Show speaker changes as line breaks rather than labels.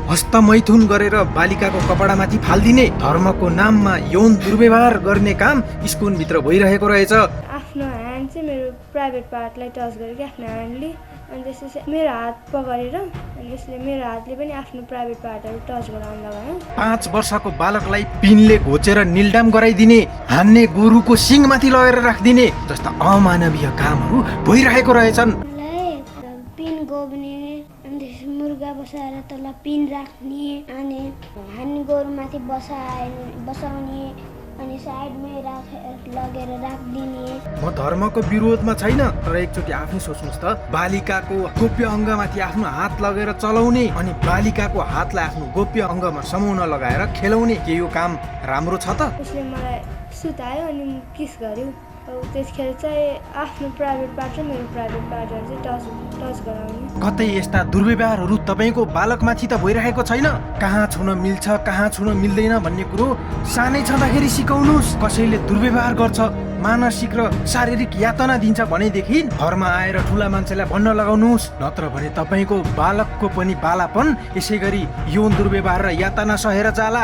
हस्तमैथुन गरेर बालिकाको कपडामाथि फाल्दिने, धर्मको नाममा यौन दुर्व्यवहार गर्ने काम स्कुलभित्र भइरहेको रहेछ।
आफ्नो ह्यान्ड चाहिँ मेरो प्राइभेट पार्टलाई टच गरेको आफ्नो ह्यान्डले, अनि त्यसपछि मेरो हात पकडेर अनि यसले मेरो हातले पनि आफ्नो प्राइभेट पार्टहरू टच गराउन लगायो।
5 वर्षको बालकलाई पिनले घोचेर निल्डाम गराइदिने, हान्ने गोरुको सिङमाथि लगेर राखिदिने जस्ता अमानवीय कामहरू भइरहेको रहेछन्।
मलाई पिन गोब्ने, अनि त्यसपछि मुर्गा बसाएर तल पिन राख्ने, अनि हान्ने गोरुमाथि बसाउने, अनि साइडमै लगेर राखिदिने।
म धर्मको विरोधमा छैन, तर एकचोटि आफै सोच्नुहोस् त, बालिकाको गोप्य अङ्गमाथि आफ्नो हात लगेर चलाउने अनि बालिकाको हातलाई आफ्नो गोप्य अङ्गमा समाउन लगाएर खेलाउने, के यो काम राम्रो छ त?
उसले मलाई सुतायो अनि किस गर्यो। अब त्यसखेर चाहिँ आफ्नो प्राइभेट पार्ट र मेरो प्राइभेट पार्टहरू चाहिँ टच गराउने।
कतै यस्ता दुर्व्यवहारहरू तपाईँको बालकमाथि त भइरहेको छैन? कहाँ छुन मिल्छ, कहाँ छुन मिल्दैन भन्ने कुरो सानै छँदाखेरि सिकाउनुहोस्। कसैले दुर्व्यवहार गर्छ, मानसिक र शारीरिक यातना दिन्छ भनेदेखि घरमा आएर ठुला मान्छेलाई भन्न लगाउनुहोस्, नत्र भने तपाईँको बालकको पनि बालापन यसै गरी यौन दुर्व्यवहार र यातना सहेर जाला।